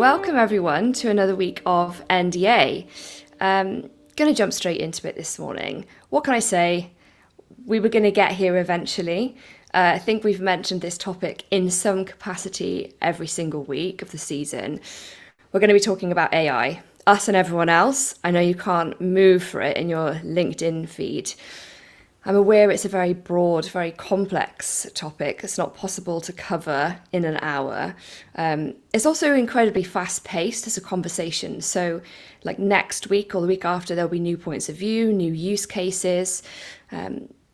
welcome everyone to another week of NDA. Going to jump straight into it this morning. What can I say? We were going to get here eventually. I think we've mentioned this topic in some capacity every single week of the season. We're going to be talking about AI, us and everyone else. I know you can't move for it in your LinkedIn feed. I'm aware it's a very broad, very complex topic. It's not possible to cover in an hour. It's also incredibly fast-paced as a conversation. So like next week or the week after, there'll be new points of view, new use cases.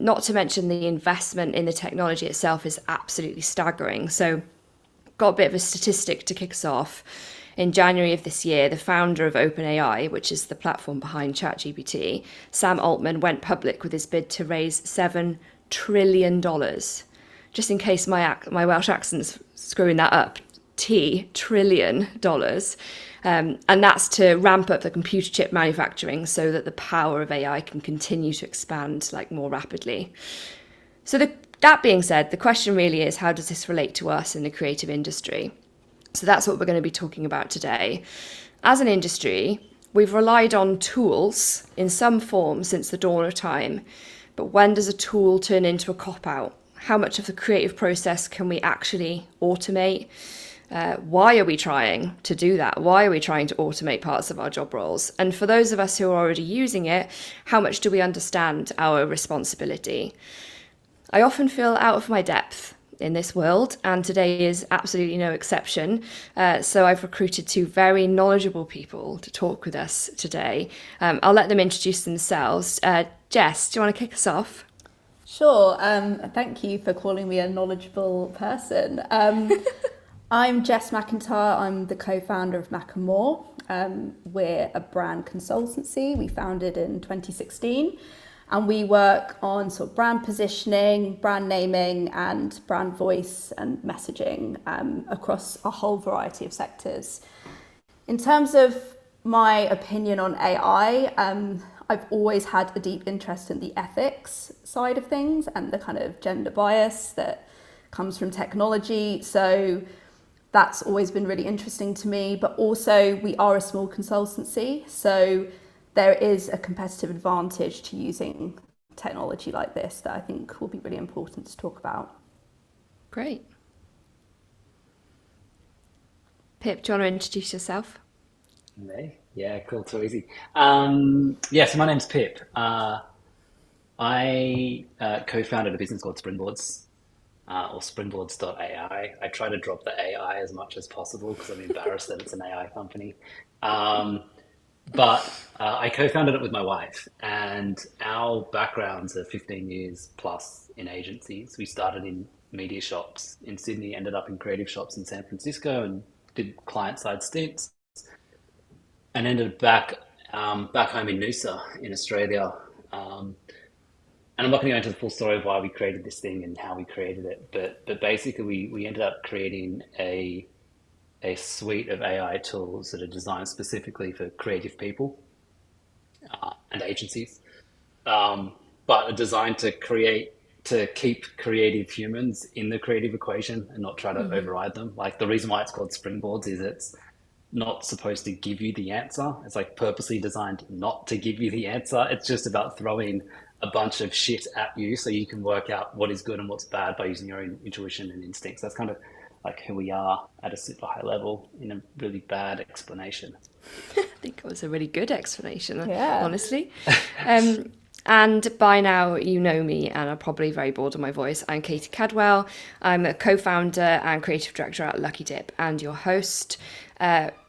Not to mention the investment in the technology itself is absolutely staggering. So got a bit of a statistic to kick us off. In January of this year, the founder of OpenAI, which is the platform behind ChatGPT, Sam Altman, went public with his bid to raise $7 trillion. Just in case my Welsh accent's screwing that up, trillion dollars. And that's to ramp up the computer chip manufacturing so that the power of AI can continue to expand like more rapidly. So that being said, the question really is, how does this relate to us in the creative industry? So that's what we're going to be talking about today. As an industry, we've relied on tools in some form since the dawn of time. But when does a tool turn into a cop-out? How much of the creative process can we actually automate? Why are we trying to do that? Why are we trying to automate parts of our job roles? And for those of us who are already using it, how much do we understand our responsibility? I often feel out of my depth in this world, and today is absolutely no exception. So I've recruited two very knowledgeable people to talk with us today. I'll let them introduce themselves. Jess, do you want to kick us off? Sure. Thank you for calling me a knowledgeable person. I'm Jess Macintyre. I'm the co-founder of Mac+Moore. We're a brand consultancy. We founded in 2016. And we work on sort of brand positioning, brand naming, and brand voice and messaging across a whole variety of sectors. In terms of my opinion on AI, I've always had a deep interest in the ethics side of things and the kind of gender bias that comes from technology. So that's always been really interesting to me. But also, we are a small consultancy. So there is a competitive advantage to using technology like this that I think will be really important to talk about. Great. Pip, do you want to introduce yourself? Me? Yeah, cool, too easy. So my name's Pip. I co-founded a business called Springboards, or springboards.ai. I try to drop the AI as much as possible because I'm embarrassed that it's an AI company. Um, but I co-founded it with my wife, and our backgrounds are 15 years plus in agencies. We started in media shops in Sydney, ended up in creative shops in San Francisco, and did client-side stints, and ended back home in Noosa in Australia. Um, and I'm not going to go into the full story of why we created this thing and how we created it, but basically we ended up creating a suite of AI tools that are designed specifically for creative people and agencies, but are designed to keep creative humans in the creative equation and not try to override them. Like the reason why it's called Springboards is it's not supposed to give you the answer. It's like purposely designed not to give you the answer. It's just about throwing a bunch of shit at you so you can work out what is good and what's bad by using your own intuition and instincts. That's kind of like who we are at a super high level in a really bad explanation. I think it was a really good explanation, Yeah. honestly. Um, and by now, you know me and are probably very bored of my voice. I'm Katie Cadwell. I'm a co-founder and creative director at Lucky Dip and your host.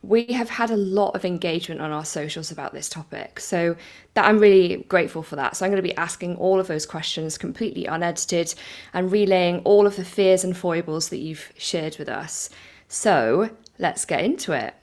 We have had a lot of engagement on our socials about this topic, so that I'm really grateful for that. So I'm going to be asking all of those questions completely unedited and relaying all of the fears and foibles that you've shared with us. So let's get into it.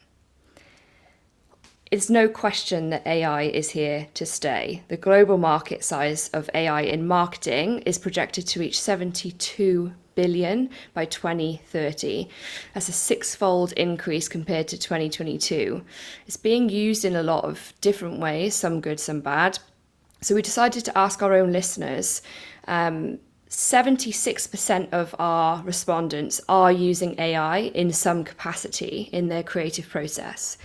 It's no question that AI is here to stay. The global market size of AI in marketing is projected to reach 72 billion by 2030. That's a six-fold increase compared to 2022. It's being used in a lot of different ways, some good, some bad. So we decided to ask our own listeners 76% of our respondents are using AI in some capacity in their creative process.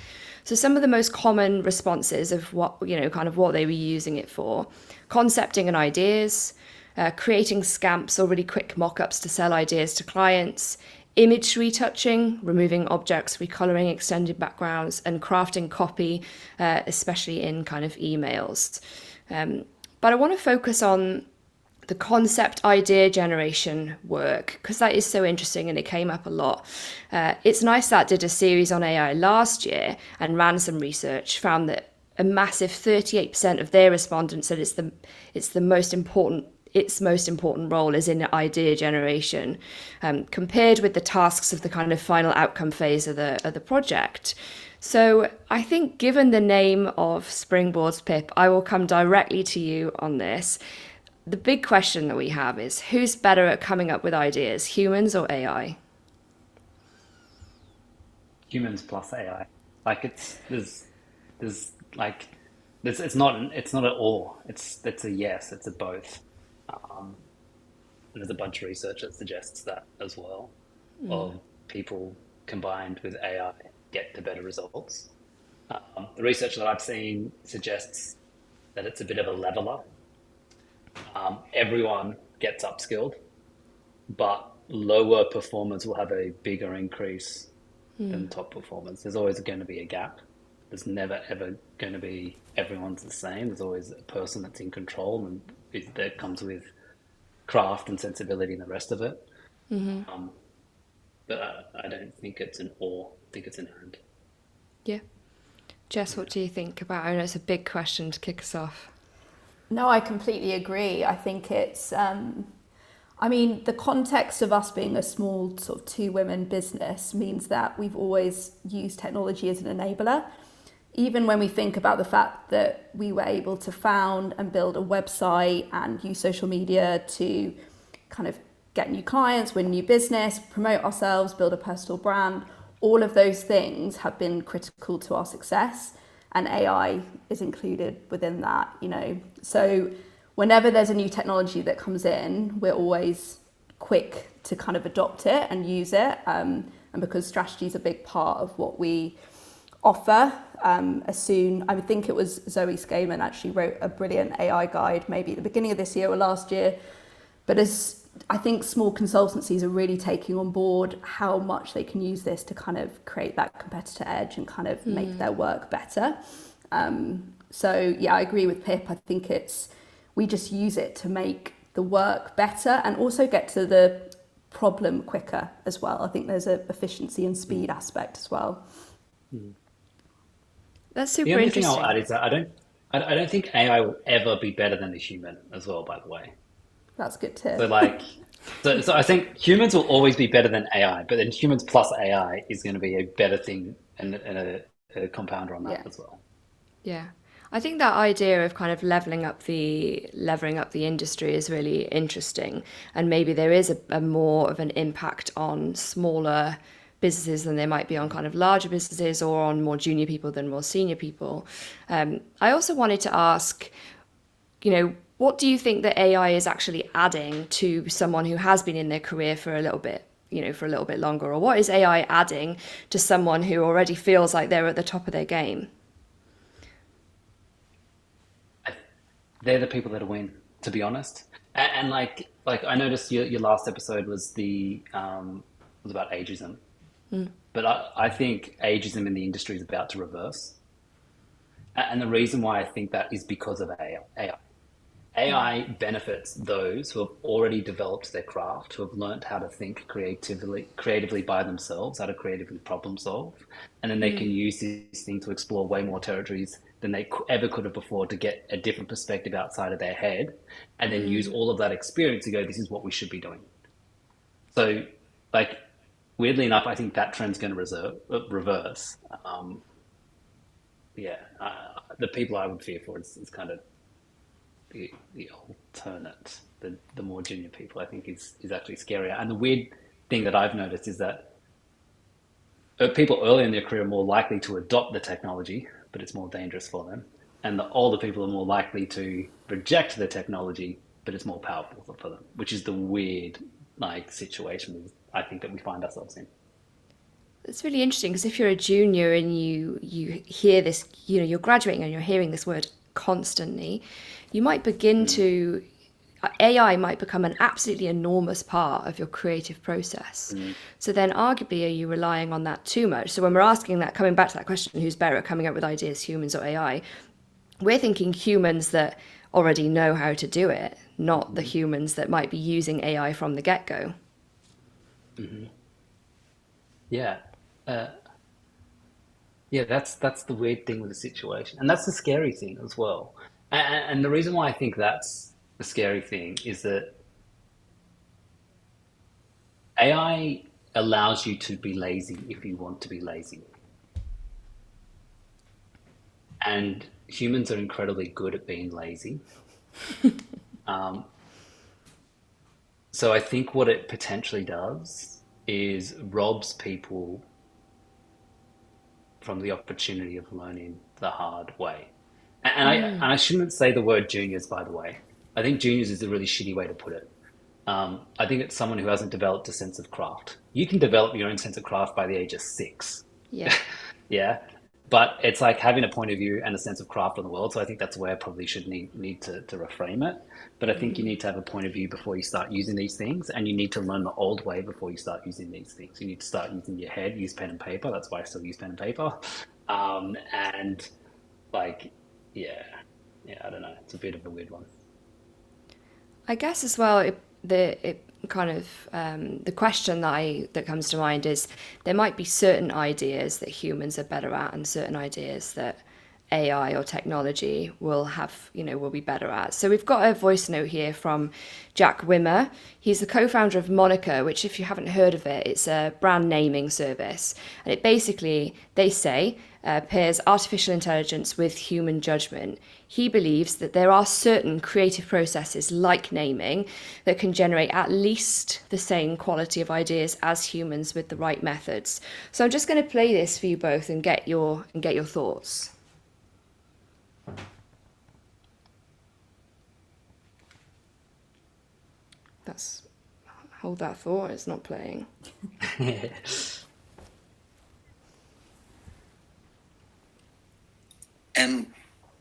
So some of the most common responses of what, kind of what they were using it for: concepting and ideas, creating scamps or really quick mock-ups to sell ideas to clients, image retouching, removing objects, recoloring extended backgrounds, and crafting copy, especially in kind of emails. But I want to focus on the concept idea generation work because that is so interesting and it came up a lot. It's Nice that did a series on AI last year and ran some research, found that a massive 38% of their respondents said it's the most important its most important role is in idea generation, compared with the tasks of the kind of final outcome phase of the project. So I think, given the name of Springboards, Pip, I will come directly to you on this. The big question that we have is, who's better at coming up with ideas, humans or AI? Humans plus AI. Like there's like it's not an or. It's a yes. It's a both. Um, there's a bunch of research that suggests that as well. Of people combined with AI get to better results. The research that I've seen suggests that it's a bit of a leveler. Everyone gets upskilled, but lower performers will have a bigger increase than top performers. There's always going to be a gap. There's never ever going to be everyone's the same. There's always a person that's in control and that comes with craft and sensibility and the rest of it. Um, but I don't think it's an or. I think it's an and. Yeah. Jess, what do you think about it? I know it's a big question to kick us off. No, I completely agree. I think it's, I mean, the context of us being a small sort of two women business means that we've always used technology as an enabler. Even when we think about the fact that we were able to found and build a website and use social media to kind of get new clients, win new business, promote ourselves, build a personal brand, all of those things have been critical to our success. And AI is included within that, So whenever there's a new technology that comes in, we're always quick to kind of adopt it and use it. And because strategy is a big part of what we offer, I think it was Zoe Scaman actually wrote a brilliant AI guide, maybe at the beginning of this year or last year. But as I think small consultancies are really taking on board how much they can use this to kind of create that competitor edge and kind of make their work better. So yeah, I agree with Pip. I think we just use it to make the work better and also get to the problem quicker as well. I think there's a efficiency and speed aspect as well. That's The super only thing I'll interesting. add is that I don't think AI will ever be better than the human as well, by the way. That's good So too. like, so I think humans will always be better than AI, but then humans plus AI is going to be a better thing and a compounder on that Yeah. as well. Yeah. I think that idea of kind of leveling up the industry is really interesting, and maybe there is a more of an impact on smaller businesses than there might be on kind of larger businesses or on more junior people than more senior people. I also wanted to ask, what do you think that AI is actually adding to someone who has been in their career for a little bit, for a little bit longer, or what is AI adding to someone who already feels like they're at the top of their game? I, they're the people that win, to be honest. And like I noticed your last episode was about ageism, but I think ageism in the industry is about to reverse. And the reason why I think that is because of AI. AI benefits those who have already developed their craft, who have learned how to think creatively by themselves, how to creatively problem solve, and then they can use this thing to explore way more territories than they ever could have before to get a different perspective outside of their head, and then use all of that experience to go, this is what we should be doing. So, like, weirdly enough, I think that trend's going to reverse. Yeah, the people I would fear for is kind of the alternate, the more junior people, I think is actually scarier. And the weird thing that I've noticed is that people early in their career are more likely to adopt the technology, but it's more dangerous for them. And the older people are more likely to reject the technology, but it's more powerful for them, which is the weird situation I think that we find ourselves in. It's really interesting because if you're a junior and you hear this, you're graduating and you're hearing this word constantly, you might begin to AI might become an absolutely enormous part of your creative process. So then arguably, are you relying on that too much? So when we're asking that, coming back to that question, who's better at coming up with ideas, humans or AI? We're thinking humans that already know how to do it, not the humans that might be using AI from the get-go. Yeah. Yeah, that's the weird thing with the situation, and that's the scary thing as well. And the reason why I think that's the scary thing is that AI allows you to be lazy if you want to be lazy, and humans are incredibly good at being lazy. Um, so I think what it potentially does is robs people from the opportunity of learning the hard way. And I shouldn't say the word juniors, by the way. I think juniors is a really shitty way to put it. I think it's someone who hasn't developed a sense of craft. You can develop your own sense of craft by the age of 6. Yeah. Yeah. But it's like having a point of view and a sense of craft on the world. So I think that's where I probably should need to reframe it. But I think you need to have a point of view before you start using these things. And you need to learn the old way before you start using these things. You need to start using your head, use pen and paper. That's why I still use pen and paper. And like, yeah, I don't know. It's a bit of a weird one. I guess as well, it kind of the question that comes to mind is there might be certain ideas that humans are better at, and certain ideas that AI or technology will be better at. So we've got a voice note here from Jack Wimmer. He's the co-founder of Monica, which, if you haven't heard of it, it's a brand naming service, and it basically, they say, pairs artificial intelligence with human judgment. He believes that there are certain creative processes like naming that can generate at least the same quality of ideas as humans with the right methods. So I'm just going to play this for you both and get your thoughts. Hold that thought, it's not playing. And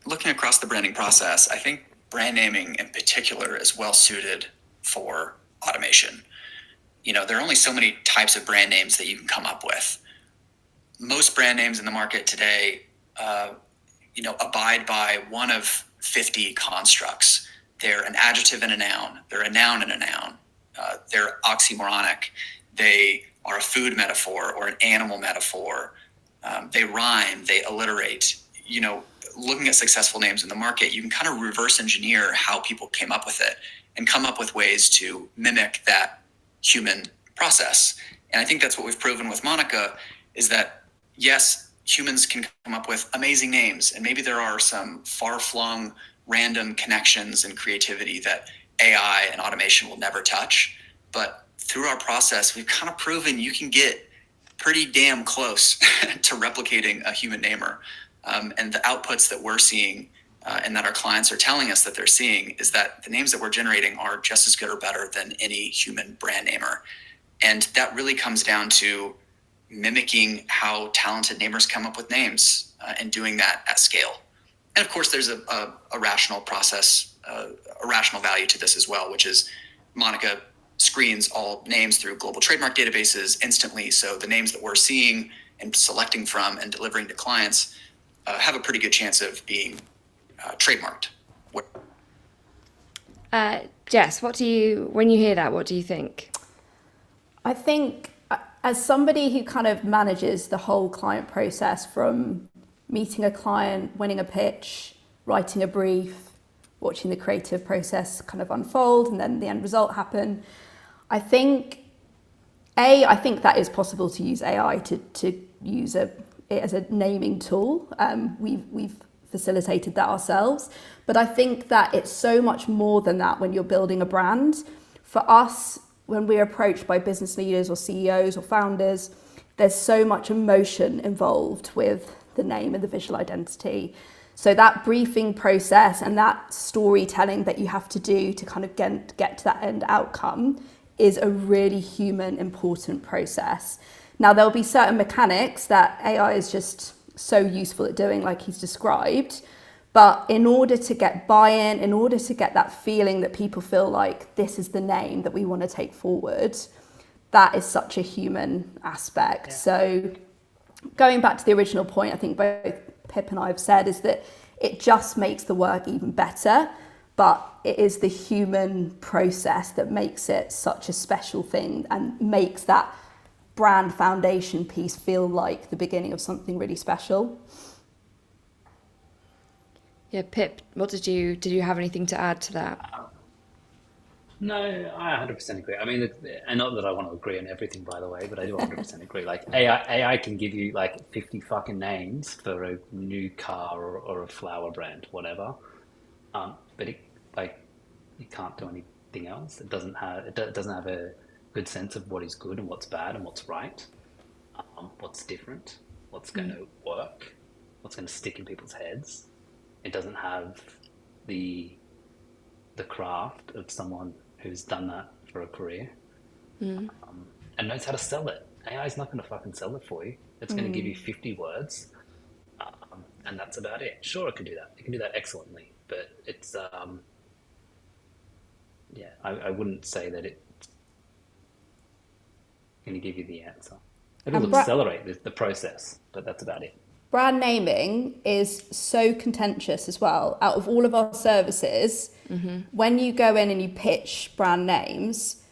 looking across the branding process, I think brand naming in particular is well suited for automation. There are only so many types of brand names that you can come up with. Most brand names in the market today, abide by one of 50 constructs. They're an adjective and a noun. They're a noun and a noun. They're oxymoronic. They are a food metaphor or an animal metaphor. They rhyme. They alliterate. Looking at successful names in the market, you can kind of reverse engineer how people came up with it and come up with ways to mimic that human process. And I think that's what we've proven with Monica is that, yes, humans can come up with amazing names. And maybe there are some far-flung random connections and creativity that AI and automation will never touch. But through our process, we've kind of proven you can get pretty damn close to replicating a human namer. And the outputs that we're seeing and that our clients are telling us that they're seeing is that the names that we're generating are just as good or better than any human brand namer. And that really comes down to mimicking how talented namers come up with names and doing that at scale. And of course, there's a rational process, a rational value to this as well, which is Monica screens all names through global trademark databases instantly. So the names that we're seeing and selecting from and delivering to clients have a pretty good chance of being trademarked. Jess, when you hear that, what do you think? I think as somebody who kind of manages the whole client process from meeting a client, winning a pitch, writing a brief, watching the creative process kind of unfold and then the end result happen, I think that is possible to use AI to use it as a naming tool. We've facilitated that ourselves, but I think that it's so much more than that when you're building a brand. For us, when we're approached by business leaders or CEOs or founders, there's so much emotion involved with the name and the visual identity. So that briefing process and that storytelling that you have to do to kind of get to that end outcome is a really human, important process. Now, there'll be certain mechanics that AI is just so useful at doing, like he's described. But in order to get buy-in, in order to get that feeling that people feel like this is the name that we want to take forward, that is such a human aspect. Yeah. So going back to the original point, I think both Pip and I have said is that it just makes the work even better, but it is the human process that makes it such a special thing and makes that brand foundation piece feel like the beginning of something really special. Yeah, Pip, what did you have anything to add to that? No, I 100% agree. I mean, and not that I want to agree on everything, by the way, but I do 100% agree. Like AI can give you like 50 fucking names for a new car or a flower brand, whatever. But it can't do anything else. It doesn't have a good sense of what is good and what's bad and what's right, what's different, what's going to work, what's going to stick in people's heads. It doesn't have the craft of someone who's done that for a career and knows how to sell it. AI is not going to fucking sell it for you. It's going to give you 50 words and that's about it. Sure, it can do that. It can do that excellently, but it's I wouldn't say that it's going to give you the answer. It'll accelerate the process, but that's about it. Brand naming is so contentious as well. Out of all of our services, when you go in and you pitch brand names,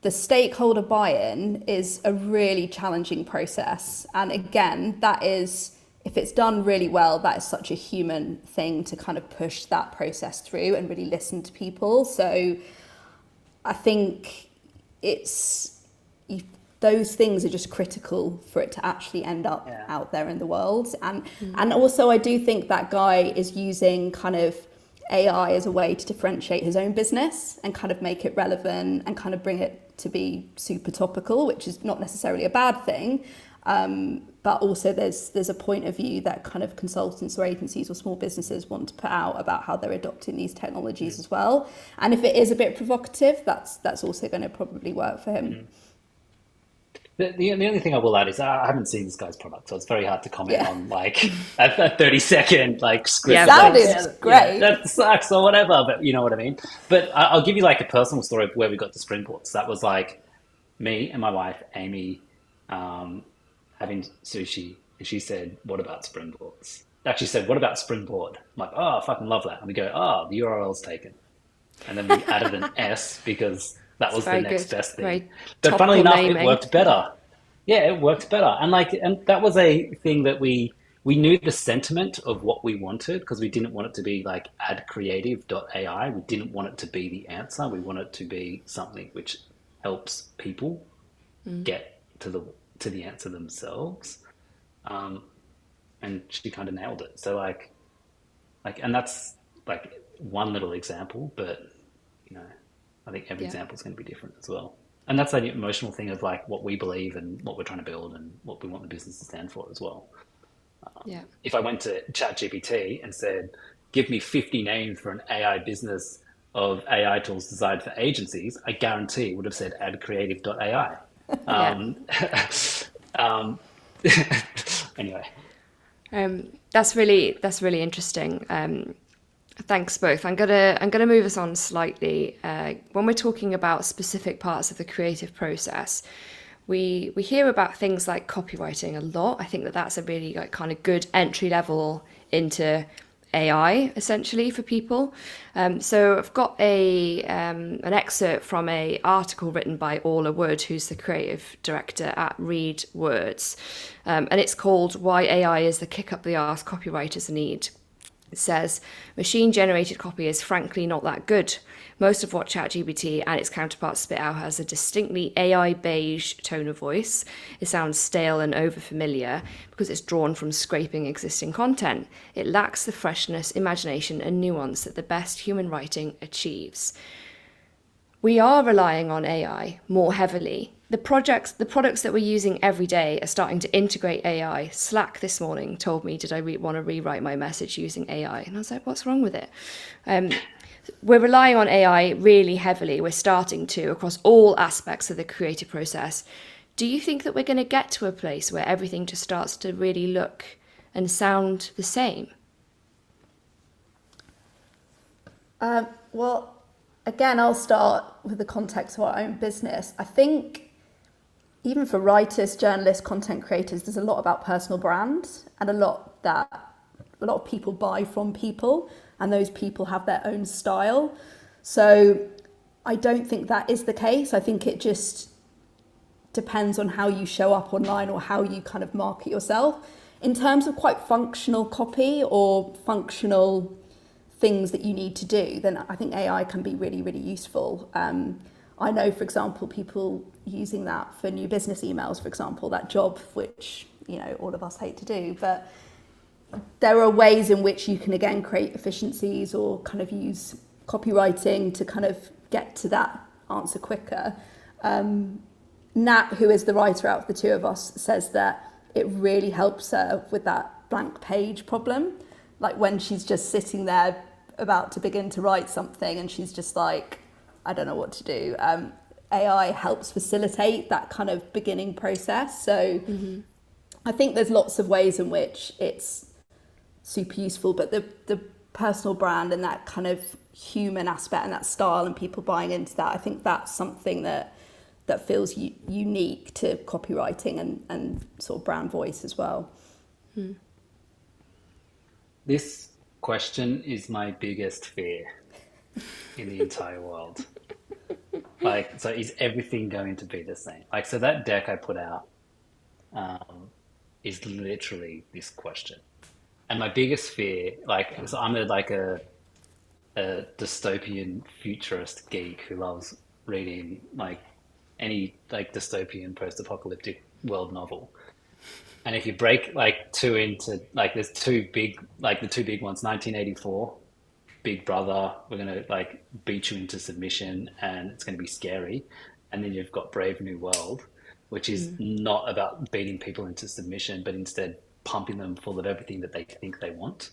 the stakeholder buy-in is a really challenging process. And again, that is, if it's done really well, that is such a human thing to kind of push that process through and really listen to people. So I think those things are just critical for it to actually end up out there in the world. And also I do think that guy is using kind of AI as a way to differentiate his own business and kind of make it relevant and kind of bring it to be super topical, which is not necessarily a bad thing. But also there's a point of view that kind of consultants or agencies or small businesses want to put out about how they're adopting these technologies as well. And if it is a bit provocative, that's also going to probably work for him. The only thing I will add is I haven't seen this guy's product, so it's very hard to comment on like a 30-second like script. Yeah, sounded great. That sucks or whatever, but you know what I mean. But I'll give you like a personal story of where we got to springboards. That was like me and my wife Amy having sushi, and she said, "What about springboards?" Actually said, "What about springboard?" I'm like, "Oh, I fucking love that." And we go, "Oh, the URL's taken," and then we added an S because that was the next best thing. But funnily enough, it worked better. Yeah, it worked better. And that was a thing that we knew the sentiment of what we wanted because we didn't want it to be like addcreative.ai. We didn't want it to be the answer. We want it to be something which helps people get to the answer themselves. And she kind of nailed it. So like, and that's like one little example, but you know, I think every example is going to be different as well. And that's the emotional thing of like what we believe and what we're trying to build and what we want the business to stand for as well. If I went to ChatGPT and said, give me 50 names for an AI business of AI tools designed for agencies, I guarantee it would have said addcreative.ai. Anyway. That's really interesting. Thanks both. I'm gonna move us on slightly. When we're talking about specific parts of the creative process, we hear about things like copywriting a lot. I think that's a really like kind of good entry level into AI essentially for people. So I've got an excerpt from an article written by Orla Wood, who's the creative director at Read Words, and it's called "Why AI is the Kick Up the Arse Copywriters Need." It says, machine-generated copy is frankly not that good. Most of what ChatGPT and its counterparts spit out has a distinctly AI beige tone of voice. It sounds stale and overfamiliar because it's drawn from scraping existing content. It lacks the freshness, imagination, and nuance that the best human writing achieves. we are relying on AI more heavily. The products that we're using every day are starting to integrate AI. Slack this morning told me, did I want to rewrite my message using AI? And I was like, what's wrong with it? We're relying on AI really heavily. We're starting to across all aspects of the creative process. Do you think that we're going to get to a place where everything just starts to really look and sound the same? Well, again, I'll start with the context of our own business. I think even for writers, journalists, content creators, there's a lot about personal brand and a lot of people buy from people, and those people have their own style. So I don't think that is the case. I think it just depends on how you show up online or how you kind of market yourself. In terms of quite functional copy or functional things that you need to do, then I think AI can be really, really useful. I know, for example, people using that for new business emails, for example, that job which, you know, all of us hate to do. But there are ways in which you can, again, create efficiencies or kind of use copywriting to kind of get to that answer quicker. Nat, who is the writer out of the two of us, says that it really helps her with that blank page problem. Like when she's just sitting there about to begin to write something and she's just like, I don't know what to do. AI helps facilitate that kind of beginning process. So I think there's lots of ways in which it's super useful, but the personal brand and that kind of human aspect and that style and people buying into that, I think that's something that feels unique to copywriting and sort of brand voice as well. This question is my biggest fear in the entire world. Like, so is everything going to be the same? Like, so that deck I put out is literally this question. And my biggest fear, like, so I'm a dystopian futurist geek who loves reading like any like dystopian post-apocalyptic world novel. And if you break like two into like there's two big like the two big ones, 1984, Big Brother, we're gonna like beat you into submission and it's gonna be scary. And then you've got Brave New World, which is not about beating people into submission, but instead pumping them full of everything that they think they want.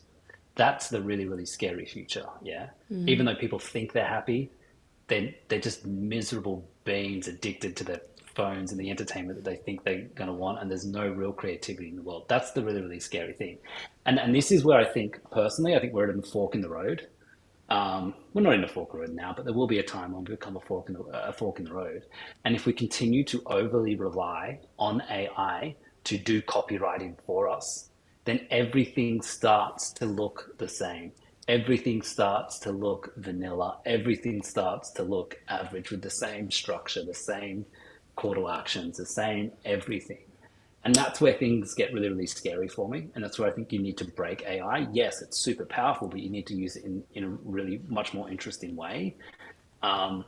That's the really, really scary future. Yeah. Even though people think they're happy, they're just miserable beings addicted to their phones and the entertainment that they think they're going to want, and there's no real creativity in the world. That's the really, really scary thing. And this is where I think, personally, I think we're at a fork in the road. We're not in a fork in the road now, but there will be a time when we become a fork in the road. And if we continue to overly rely on AI to do copywriting for us, then everything starts to look the same. Everything starts to look vanilla. Everything starts to look average with the same structure, the same call to actions, the same everything. And that's where things get really, really scary for me. And that's where I think you need to break AI. Yes, it's super powerful, but you need to use it in a really much more interesting way. And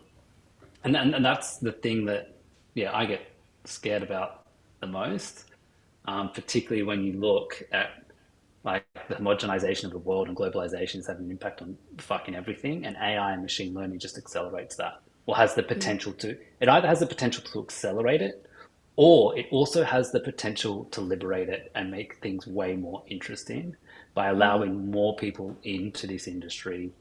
that's the thing that, yeah, I get scared about the most, particularly when you look at like the homogenization of the world and globalization is having an impact on fucking everything. And AI and machine learning just accelerates that, or has the potential to. It either has the potential to accelerate it, or it also has the potential to liberate it and make things way more interesting by allowing more people into this industry,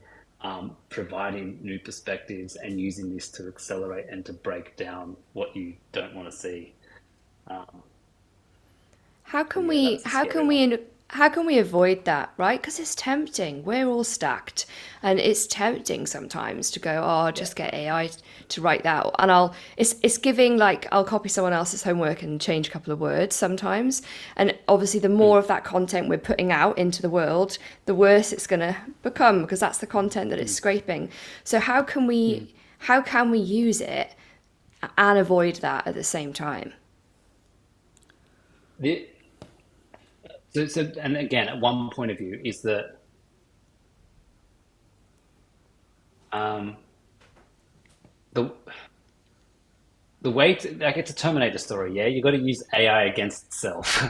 providing new perspectives and using this to accelerate and to break down what you don't want to see. How can Yeah, we that's a how scary can one. we how can we avoid that, right? Because it's tempting. We're all stacked, and it's tempting sometimes to go, "Oh, I'll Yeah. just get AI to write that," and it's giving like I'll copy someone else's homework and change a couple of words sometimes. And obviously, the more of that content we're putting out into the world, the worse it's going to become because that's the content that it's scraping. So how can we use it and avoid that at the same time? The, so, and again, at one point of view is that um, the the way to like it's a Terminator story, yeah. You got to use AI against itself.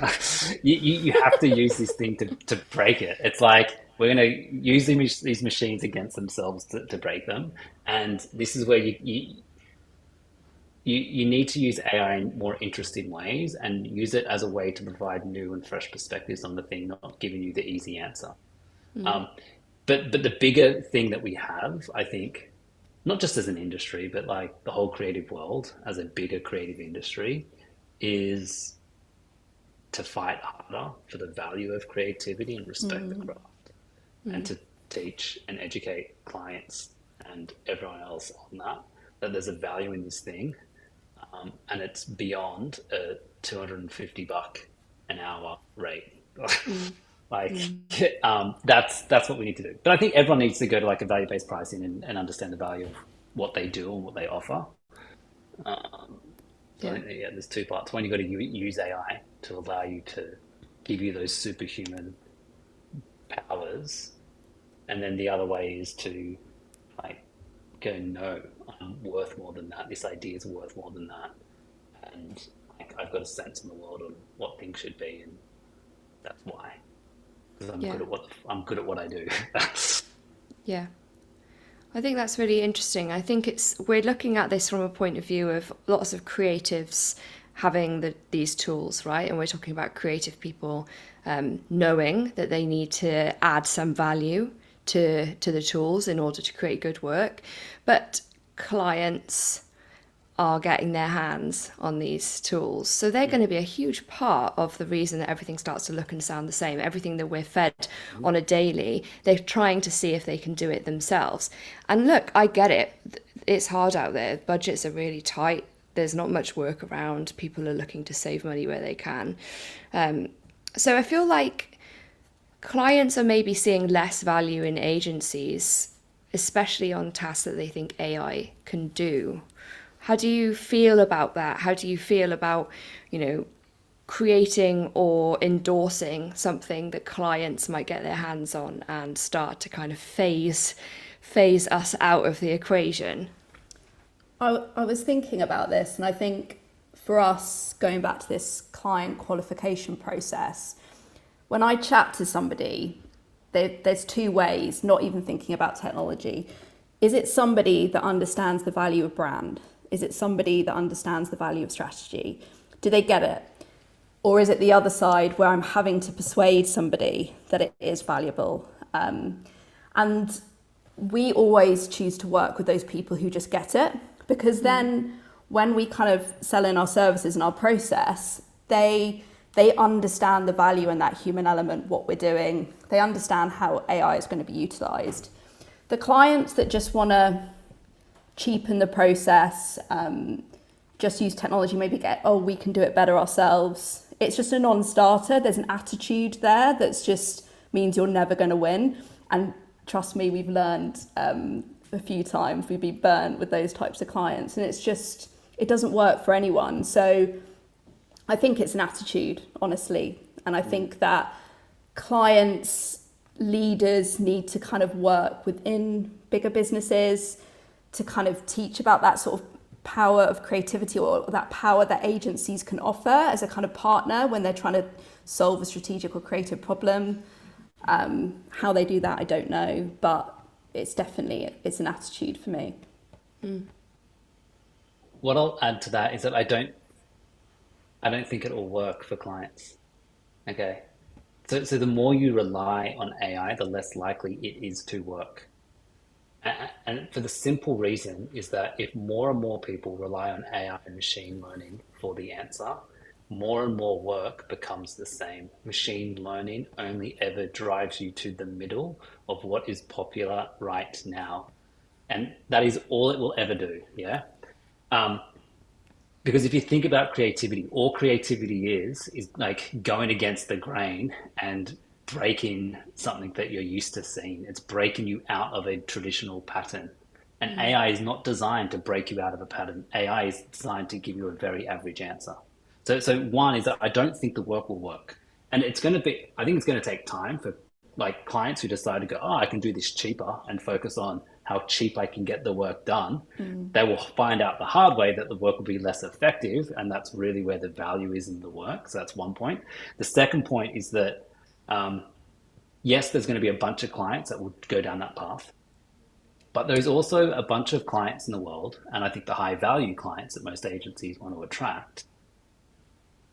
You have to use this thing to break it. It's like we're going to use these machines against themselves to break them. And this is where you need to use AI in more interesting ways and use it as a way to provide new and fresh perspectives on the thing, not giving you the easy answer. Um, but the bigger thing that we have, I think, not just as an industry, but like the whole creative world as a bigger creative industry, is to fight harder for the value of creativity and respect the craft, and to teach and educate clients and everyone else on that there's a value in this thing, and it's beyond a $250 an hour rate. Like, that's what we need to do. But I think everyone needs to go to like a value-based pricing and understand the value of what they do and what they offer. So I think there's two parts. One, you've got to use AI to allow you to give you those superhuman powers, and then the other way is to like go, no, I'm worth more than that. This idea is worth more than that, and like, I've got a sense in the world on what things should be, and that's why. Because I'm good at what I do. Yeah. I think that's really interesting. I think we're looking at this from a point of view of lots of creatives having these tools, right? And we're talking about creative people knowing that they need to add some value to the tools in order to create good work. But clients are getting their hands on these tools. So they're going to be a huge part of the reason that everything starts to look and sound the same. Everything that we're fed on a daily, they're trying to see if they can do it themselves. And look, I get it. It's hard out there. Budgets are really tight. There's not much work around. People are looking to save money where they can. So I feel like clients are maybe seeing less value in agencies, especially on tasks that they think AI can do. How do you feel about that? How do you feel about, creating or endorsing something that clients might get their hands on and start to kind of phase us out of the equation? I was thinking about this, and I think for us, going back to this client qualification process, when I chat to somebody, there's two ways, not even thinking about technology. Is it somebody that understands the value of brand? Is it somebody that understands the value of strategy? Do they get it? Or is it the other side where I'm having to persuade somebody that it is valuable? And we always choose to work with those people who just get it, because then when we kind of sell in our services and our process, they understand the value in that human element, what we're doing. They understand how AI is going to be utilized. The clients that just want to cheapen the process, just use technology, maybe we can do it better ourselves. It's just a non-starter. There's an attitude there that's just means you're never going to win. And trust me, we've learned a few times, we've been burnt with those types of clients, and it doesn't work for anyone. So I think it's an attitude, honestly. And I think that clients, leaders need to kind of work within bigger businesses to kind of teach about that sort of power of creativity, or that power that agencies can offer as a kind of partner when they're trying to solve a strategic or creative problem. How they do that, I don't know, but it's an attitude for me. What I'll add to that is that I don't think it will work for clients. Okay. So the more you rely on AI, the less likely it is to work. And for the simple reason is that if more and more people rely on AI and machine learning for the answer, more and more work becomes the same. Machine learning only ever drives you to the middle of what is popular right now. And that is all it will ever do. Yeah. Because if you think about creativity, all creativity is like going against the grain and breaking something that you're used to seeing. It's breaking you out of a traditional pattern. And AI is not designed to break you out of a pattern. AI is designed to give you a very average answer. So one is that I don't think the work will work. And I think it's going to take time for like clients who decide to go, I can do this cheaper and focus on how cheap I can get the work done. They will find out the hard way that the work will be less effective. And that's really where the value is in the work. So that's one point. The second point is that yes, there's going to be a bunch of clients that will go down that path. But there's also a bunch of clients in the world, and I think the high value clients that most agencies want to attract,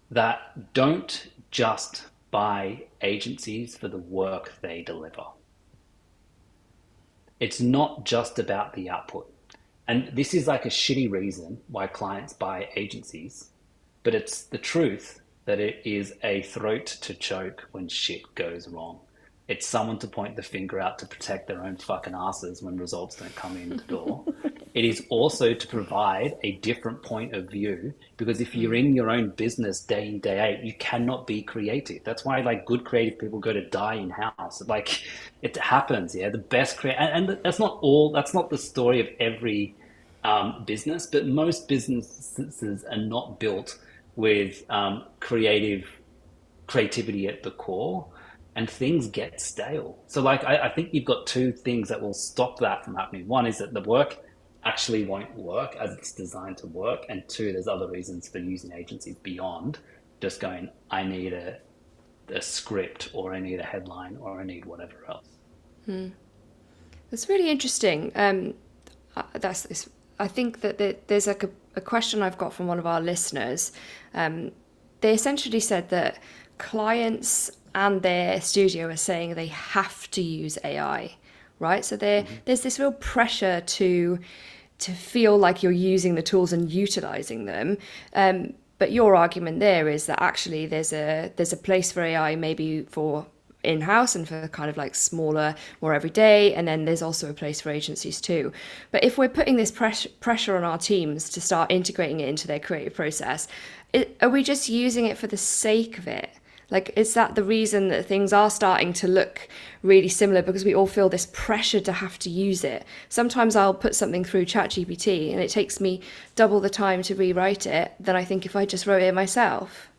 that don't just buy agencies for the work they deliver. It's not just about the output. And this is like a shitty reason why clients buy agencies, but it's the truth that it is a throat to choke when shit goes wrong. It's someone to point the finger out to protect their own fucking asses when results don't come in the door. It is also to provide a different point of view, because if you're in your own business day in, day out, you cannot be creative. That's why like good creative people go to die in house. Like it happens, yeah. The best and that's not the story of every business, but most businesses are not built with creativity at the core, and things get stale. So like I think you've got two things that will stop that from happening. One is that the work actually won't work as it's designed to work, and two, there's other reasons for using agencies beyond just going, I need a script, or I need a headline, or I need whatever else. That's really interesting. I think that there's like a question I've got from one of our listeners. They essentially said that clients and their studio are saying they have to use AI, right? So there's this real pressure to feel like you're using the tools and utilizing them. But your argument there is that actually there's a place for AI, maybe for in-house and for kind of like smaller, more everyday, and then there's also a place for agencies too. But if we're putting this pressure on our teams to start integrating it into their creative process, are we just using it for the sake of it? Like, is that the reason that things are starting to look really similar, because we all feel this pressure to have to use it? Sometimes I'll put something through ChatGPT and it takes me double the time to rewrite it than I think if I just wrote it myself.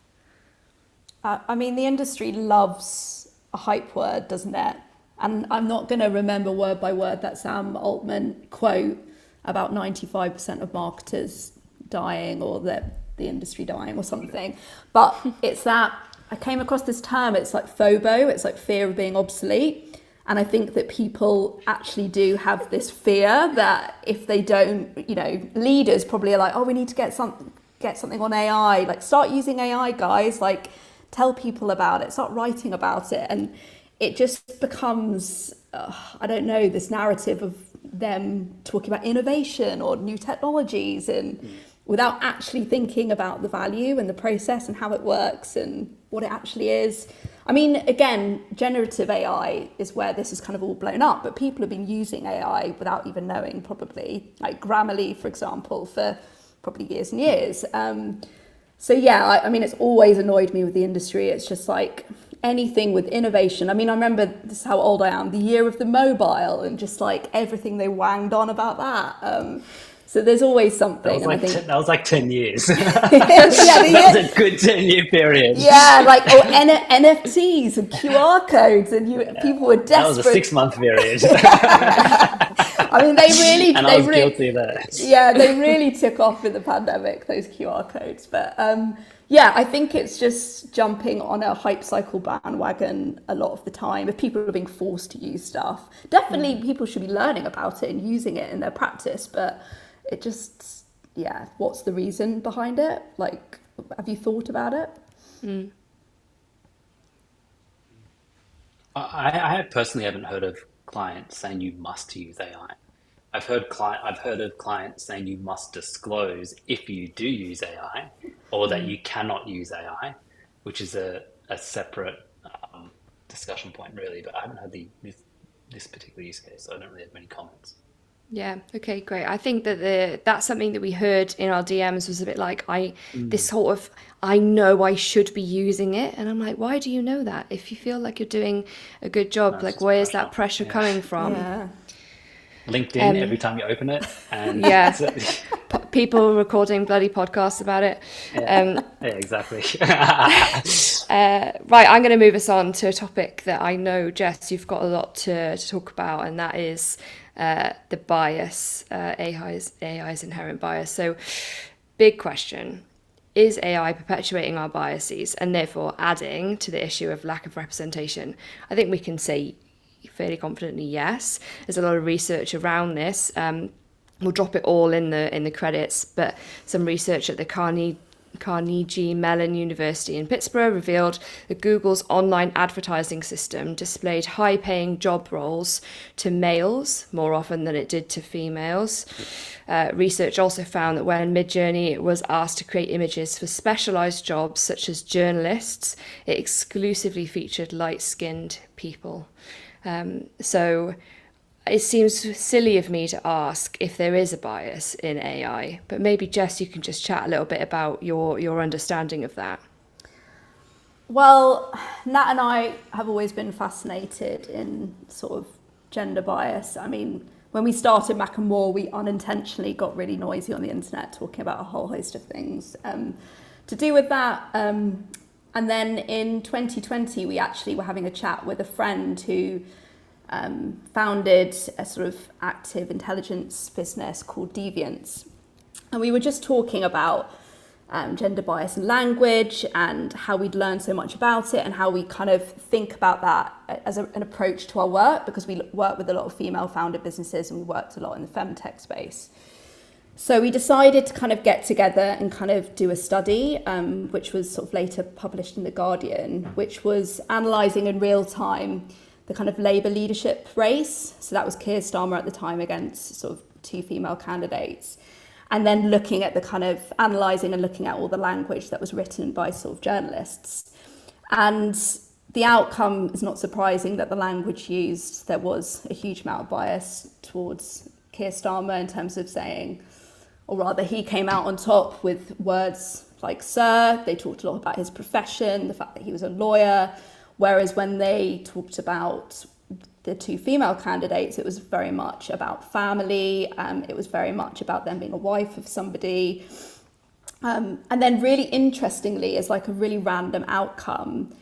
I mean, the industry loves a hype word, doesn't it? And I'm not going to remember word by word that Sam Altman quote about 95% of marketers dying, or the industry dying or something. But it's that I came across this term, it's like FOBO, it's like fear of being obsolete. And I think that people actually do have this fear that if they don't, leaders probably are like, oh, we need to get something on AI, like start using AI, guys, like tell people about it, start writing about it. And it just becomes, I don't know, this narrative of them talking about innovation or new technologies, and without actually thinking about the value and the process and how it works and what it actually is. I mean, again, generative AI is where this is kind of all blown up, but people have been using AI without even knowing, probably, like Grammarly, for example, for probably years and years. So yeah, I mean, it's always annoyed me with the industry. It's just like anything with innovation. I mean, I remember, this is how old I am, the year of the mobile, and just like everything they wanged on about that. So there's always something. That was like 10 years. Yeah, that was a good 10-year period. Yeah, like NFTs and QR codes, and people were desperate. That was a 6-month period. I mean, I was guilty of that. Yeah, they really took off in the pandemic, those QR codes. But yeah, I think it's just jumping on a hype cycle bandwagon a lot of the time. If people are being forced to use stuff, definitely people should be learning about it and using it in their practice. But it just, yeah, what's the reason behind it? Like, have you thought about it? I personally haven't heard of clients saying you must use AI. I've heard of clients saying you must disclose if you do use AI, or that you cannot use AI, which is a separate discussion point, really. But I haven't had this particular use case, so I don't really have many comments. Yeah. Okay. Great. I think that that's something that we heard in our DMs was a bit like this sort of, I know I should be using it, and I'm like, why do you know that? If you feel like you're doing a good job, like where's that pressure coming from? Yeah. LinkedIn every time you open it, and yeah, people recording bloody podcasts about it. Yeah, exactly. Right, I'm going to move us on to a topic that I know, Jess, you've got a lot to talk about, and that is the bias, AI's inherent bias. So, big question. is AI perpetuating our biases and therefore adding to the issue of lack of representation? I think we can say fairly confidently yes. There's a lot of research around this. We'll drop it all in the credits, but some research at the Carnegie Mellon University in Pittsburgh revealed that Google's online advertising system displayed high-paying job roles to males more often than it did to females. Research also found that when Midjourney was asked to create images for specialised jobs such as journalists, it exclusively featured light-skinned people. So it seems silly of me to ask if there is a bias in AI, but maybe Jess, you can just chat a little bit about your understanding of that. Well, Nat and I have always been fascinated in sort of gender bias. I mean, when we started Mac+Moore, we unintentionally got really noisy on the internet talking about a whole host of things to do with that. And then in 2020, we actually were having a chat with a friend who founded a sort of active intelligence business called Deviance. And we were just talking about gender bias in language and how we'd learned so much about it and how we kind of think about that as an approach to our work, because we work with a lot of female founded businesses and we worked a lot in the femtech space. So we decided to kind of get together and kind of do a study, which was sort of later published in The Guardian, which was analysing in real time the kind of Labour leadership race. So that was Keir Starmer at the time against sort of two female candidates. And then looking at the kind of analysing and looking at all the language that was written by sort of journalists. And the outcome is not surprising that the language used, there was a huge amount of bias towards Keir Starmer in terms of saying, or rather he came out on top with words like sir. They talked a lot about his profession, the fact that he was a lawyer. Whereas when they talked about the two female candidates, it was very much about family. It was very much about them being a wife of somebody. And then really interestingly, as like a really random outcome,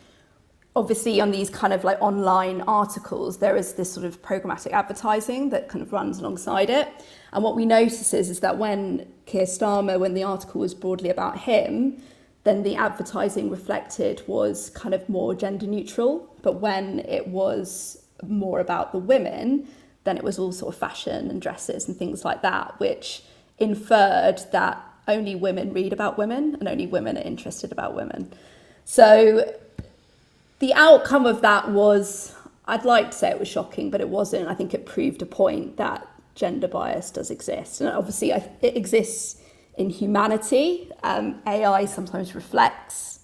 obviously on these kind of like online articles, there is this sort of programmatic advertising that kind of runs alongside it. And what we notice is that when Keir Starmer, when the article was broadly about him, then the advertising reflected was kind of more gender neutral. But when it was more about the women, then it was all sort of fashion and dresses and things like that, which inferred that only women read about women and only women are interested about women. So the outcome of that was, I'd like to say it was shocking, but it wasn't. I think it proved a point that gender bias does exist. And obviously it exists in humanity. AI sometimes reflects,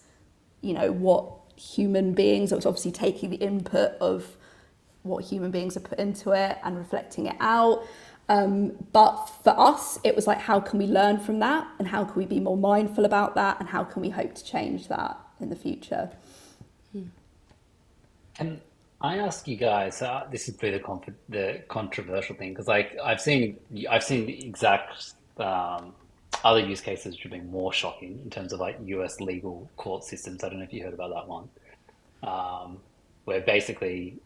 what human beings, it's obviously taking the input of what human beings are put into it and reflecting it out. But for us, it was like, how can we learn from that? And how can we be more mindful about that? And how can we hope to change that in the future? Can I ask you guys, this is pretty the controversial thing, because I've seen the exact other use cases which have been more shocking in terms of like US legal court systems. I don't know if you heard about that one, where basically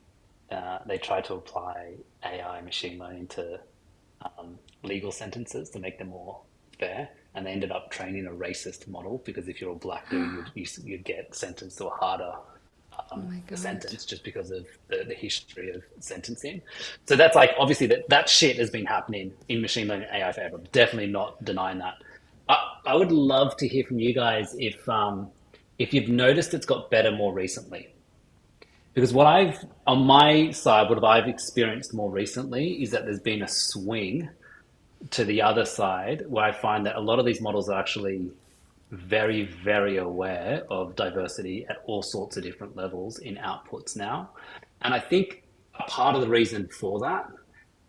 they try to apply AI machine learning to legal sentences to make them more fair, and they ended up training a racist model, because if you're a black dude, you'd get sentenced to a harder sentence just because of the history of sentencing. So that's like, obviously that shit has been happening in machine learning and AI forever. I'm definitely not denying that. I would love to hear from you guys if you've noticed it's got better more recently. Because what on my side, what I've experienced more recently is that there's been a swing to the other side, where I find that a lot of these models are actually very, very aware of diversity at all sorts of different levels in outputs now. And I think a part of the reason for that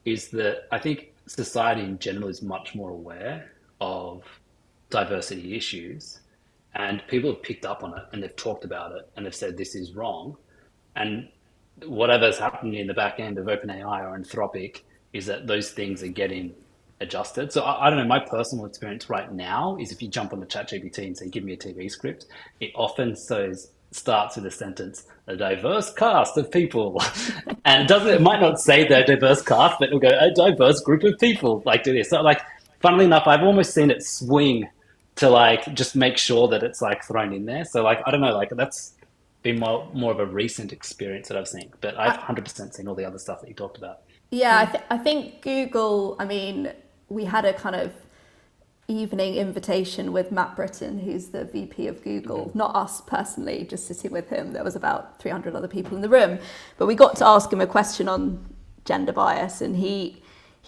is that I think society in general is much more aware of diversity issues, and people have picked up on it and they've talked about it and they've said this is wrong. And whatever's happening in the back end of OpenAI or Anthropic is that those things are getting adjusted. So I don't know, my personal experience right now is if you jump on the ChatGPT and say, give me a TV script, it often starts with a sentence, a diverse cast of people. And it might not say they're a diverse cast, but it'll go, a diverse group of people like do this. So like, funnily enough, I've almost seen it swing to like just make sure that it's like thrown in there. So like I don't know, like that's been more of a recent experience that I've seen, but I've 100% seen all the other stuff that you talked about. Yeah, Yeah. I think Google, I mean, we had a kind of evening invitation with Matt Britton, who's the VP of Google, not us personally, just sitting with him. There was about 300 other people in the room, but we got to ask him a question on gender bias, and he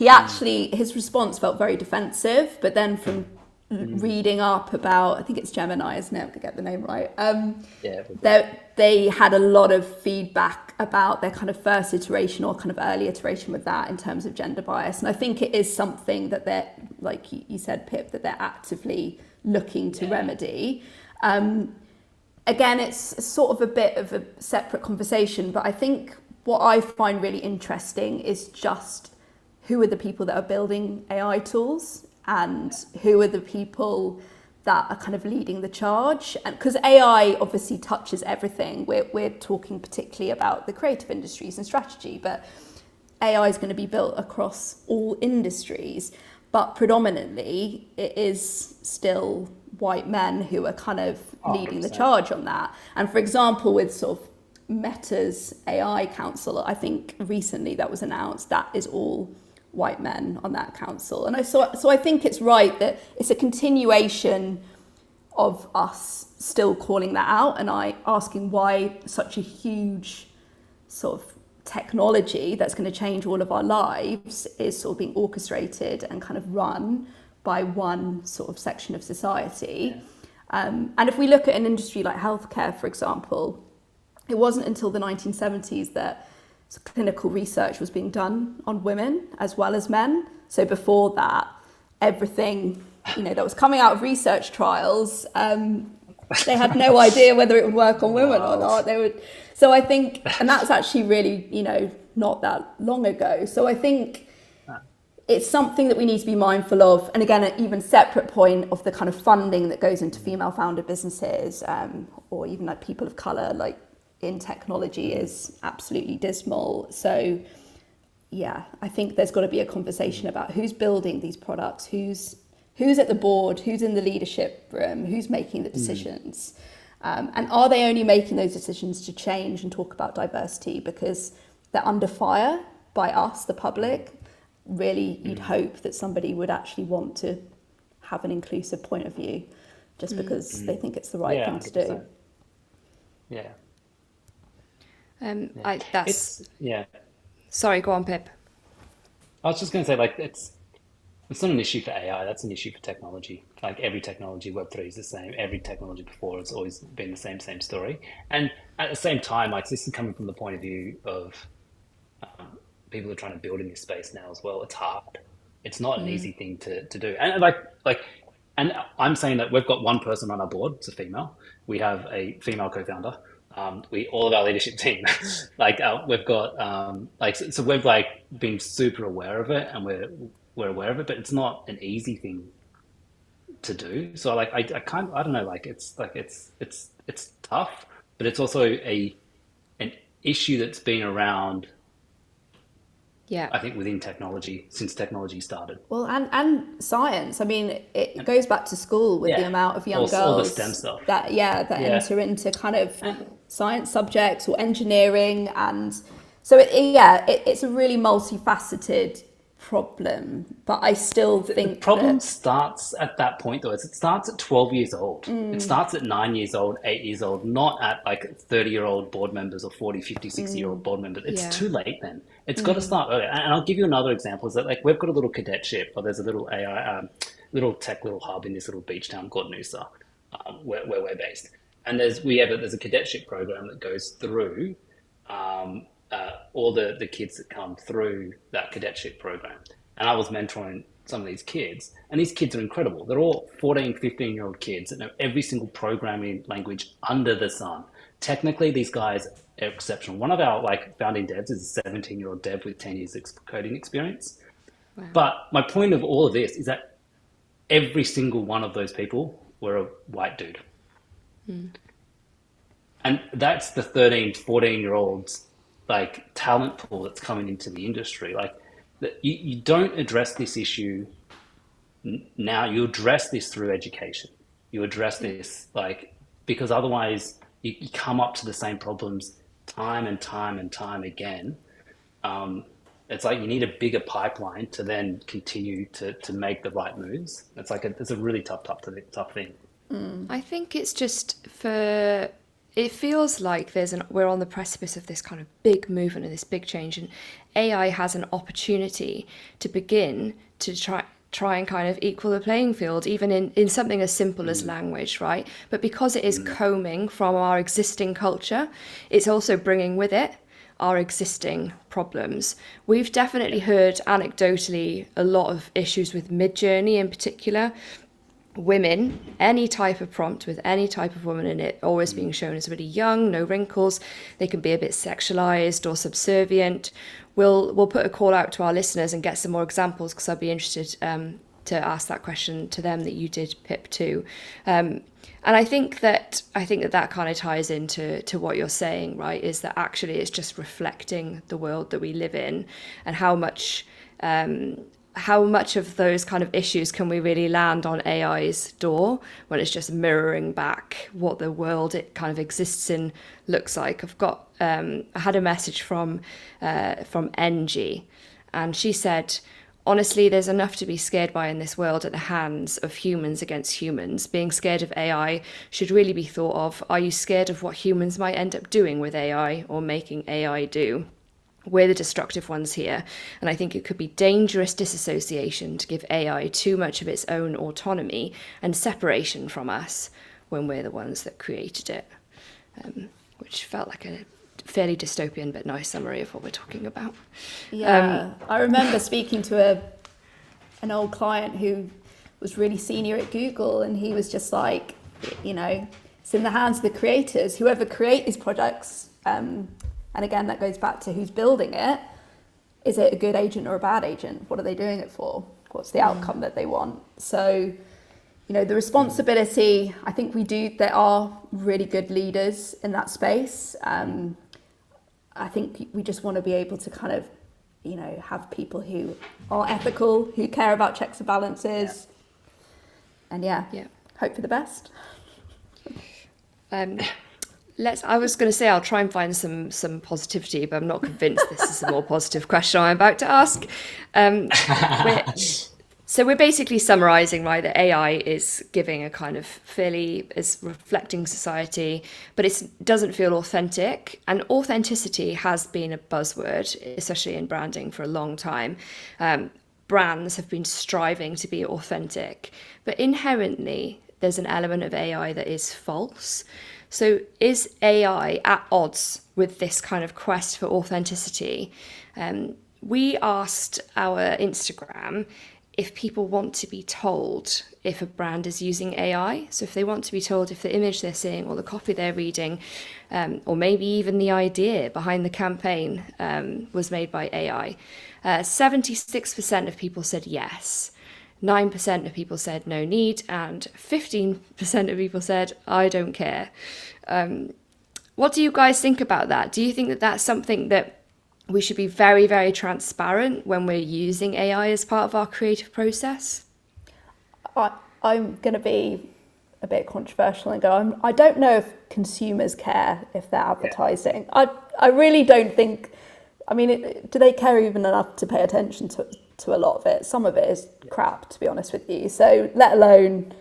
actually, his response felt very defensive, but then from reading up about, I think it's Gemini, isn't it? I get the name right. Yeah, They had a lot of feedback about their kind of first iteration or kind of early iteration with that in terms of gender bias. And I think it is something that they're, like you said, Pip, that they're actively looking to remedy. Again, it's sort of a bit of a separate conversation, but I think what I find really interesting is just who are the people that are building AI tools and who are the people that are kind of leading the charge. And because AI obviously touches everything, we're talking particularly about the creative industries and strategy, but AI is going to be built across all industries, but predominantly it is still white men who are kind of leading the 100%. charge on that. And for example, with sort of Meta's AI council, I think recently that was announced, that is all white men on that council. And so I think it's right that it's a continuation of us still calling that out and asking why such a huge sort of technology that's going to change all of our lives is sort of being orchestrated and kind of run by one sort of section of society. And if we look at an industry like healthcare, for example, it wasn't until the 1970s that clinical research was being done on women as well as men. So before that, everything, that was coming out of research trials, they had no idea whether it would work on women or not. So I think, and that's actually really, not that long ago. So I think it's something that we need to be mindful of. And again, an even separate point of the kind of funding that goes into female founded businesses, or even like people of color, like in technology, is absolutely dismal. So yeah, I think there's got to be a conversation about who's building these products, who's at the board, who's in the leadership room, who's making the decisions. And are they only making those decisions to change and talk about diversity because they're under fire by us, the public? Really, you'd hope that somebody would actually want to have an inclusive point of view just because they think it's the right thing to do. Yeah. Sorry, go on, Pip. I was just going to say, like, it's not an issue for AI. That's an issue for technology. Like every technology, Web3 is the same. Every technology before has always been the same story. And at the same time, like this is coming from the point of view of people who are trying to build in this space now as well. It's hard. It's not an easy thing to do. And and I'm saying that we've got one person on our board. It's a female. We have a female co-founder. All of our leadership team, we've got so we've like been super aware of it, and we're aware of it, but it's not an easy thing to do. So I don't know, it's tough, but it's also an issue that's been around. Yeah. I think within technology since technology started. Well, and science. I mean, it goes back to school with the amount of young girls all the STEM stuff that enter into kind of science subjects or engineering, and so it's a really multifaceted problem. But I still think the problem starts at that point, though. It starts at 12 years old. It starts at 9 years old, 8 years old, not at like 30-year-old board members or 40, 50, 60-year-old board members. It's too late then. It's got to start earlier. And I'll give you another example. Is that like we've got a little cadetship, or there's a little AI, little hub in this little beach town called Noosa, where we're based. And there's a cadetship program that goes through all the kids that come through that cadetship program. And I was mentoring some of these kids, and these kids are incredible. They're all 14, 15-year-old kids that know every single programming language under the sun. Technically, these guys are exceptional. One of our founding devs is a 17-year-old dev with 10 years coding experience. Wow. But my point of all of this is that every single one of those people were a white dude. And that's the 13, 14-year-olds talent pool that's coming into the industry. You don't address this issue now you address this through education. You address this because otherwise you come up to the same problems time and time and time again. It's like you need a bigger pipeline to then continue to make the right moves. It's a really tough thing. I think it's just it feels like we're on the precipice of this kind of big movement and this big change, and AI has an opportunity to begin to try and kind of equal the playing field, even in something as simple as language, right? But because it is combing from our existing culture, it's also bringing with it our existing problems. We've definitely heard anecdotally a lot of issues with Midjourney in particular. Women, any type of prompt with any type of woman in it, always being shown as really young, no wrinkles. They can be a bit sexualized or subservient. We'll put a call out to our listeners and get some more examples, because I'd be interested to ask that question to them that you did, Pip, too. And I think that kind of ties into what you're saying, right? Is that actually it's just reflecting the world that we live in, and how much of those kind of issues can we really land on AI's door when it's just mirroring back what the world it kind of exists in looks like. I had a message from NG, and she said, honestly, there's enough to be scared by in this world at the hands of humans against humans. Being scared of AI should really be thought of, are you scared of what humans might end up doing with AI or making AI do? We're the destructive ones here, and I think it could be dangerous disassociation to give AI too much of its own autonomy and separation from us when we're the ones that created it, which felt like a fairly dystopian but nice summary of what we're talking about. Yeah, I remember speaking to an old client who was really senior at Google, and he was just like, it's in the hands of the creators, whoever create these products. And again, that goes back to who's building it. Is it a good agent or a bad agent? What are they doing it for? What's the outcome that they want? So, the responsibility, I think there are really good leaders in that space. I think we just want to be able to kind of, have people who are ethical, who care about checks and balances, and hope for the best. I was going to say I'll try and find some positivity, but I'm not convinced this is a more positive question I'm about to ask. We're basically summarising, right, that AI is giving a kind of is reflecting society, but it doesn't feel authentic. And authenticity has been a buzzword, especially in branding, for a long time. Brands have been striving to be authentic, but inherently there's an element of AI that is false. So is AI at odds with this kind of quest for authenticity? We asked our Instagram if people want to be told if a brand is using AI. So if they want to be told if the image they're seeing or the copy they're reading, or maybe even the idea behind the campaign was made by AI. 76% of people said yes. 9% of people said no need, and 15% of people said I don't care. What do you guys think about that? Do you think that that's something that we should be very, very transparent when we're using AI as part of our creative process? I'm going to be a bit controversial and go, I don't know if consumers care if they're advertising. Yeah. I really don't think, do they care even enough to pay attention to a lot of it? Some of it is crap, to be honest with you. So let alone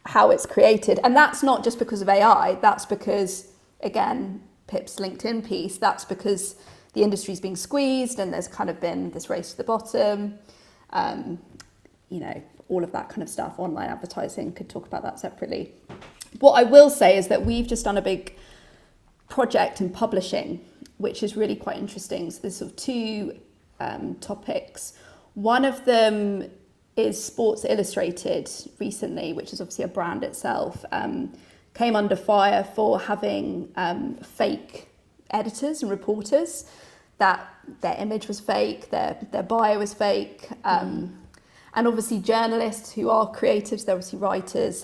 how it's created. And that's not just because of AI. That's because, again, Pip's LinkedIn piece, that's because the industry's being squeezed and there's kind of been this race to the bottom. All of that kind of stuff. Online advertising, could talk about that separately. What I will say is that we've just done a big project in publishing, which is really quite interesting. So there's sort of two topics. One of them is Sports Illustrated recently, which is obviously a brand itself, came under fire for having fake editors and reporters, that their image was fake, their bio was fake. And obviously journalists who are creatives, they're obviously writers,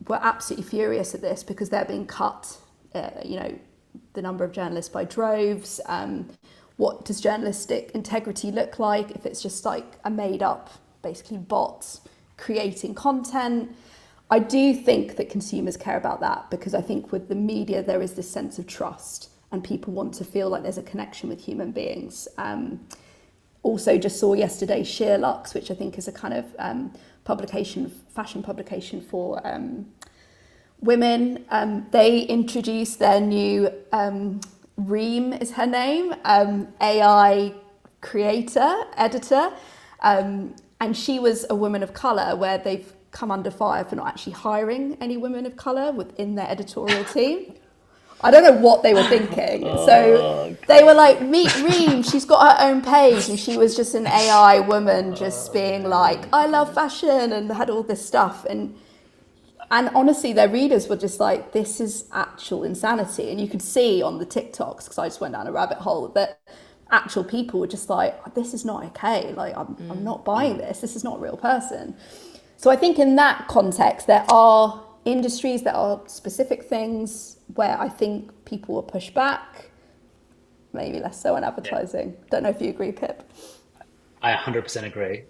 were absolutely furious at this because they're being cut, the number of journalists by droves. What does journalistic integrity look like if it's just like a made up basically bots creating content. I do think that consumers care about that, because I think with the media there is this sense of trust and people want to feel like there's a connection with human beings. Also just saw yesterday Sheer Lux, which I think is a kind of fashion publication for women. They introduced their new Reem is her name, AI editor, and she was a woman of colour, where they've come under fire for not actually hiring any women of colour within their editorial team. I don't know what they were thinking. So they were like, meet Reem, she's got her own page, and she was just an AI woman just being like, I love fashion, and had all this stuff. And honestly, their readers were just like, this is actual insanity. And you could see on the TikToks, because I just went down a rabbit hole, that actual people were just like, this is not okay. Like, I'm not buying this. This is not a real person. So I think in that context, there are industries, there are specific things where I think people will push back, maybe less so on advertising. Don't know if you agree, Pip. I 100% agree.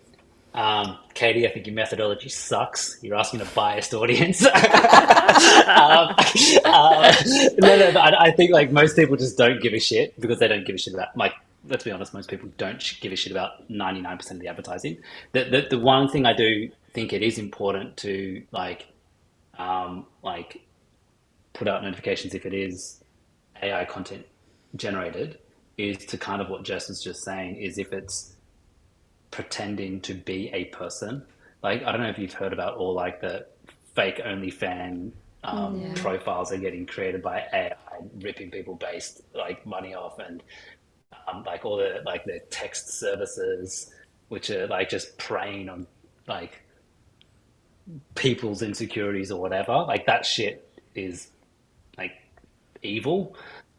Katie, I think your methodology sucks. You're asking a biased audience. No, I think like most people just don't give a shit because they don't give a shit about, like, let's be honest, most people don't give a shit about 99% of the advertising. The one thing I do think it is important to like put out notifications if it is AI content generated is to kind of what Jess was just saying, is if it's pretending to be a person. Like, I don't know if you've heard about all like the fake OnlyFans profiles are getting created by AI, ripping people based like money off, and like all the text services which are like just preying on like people's insecurities or whatever. Like that shit is like evil.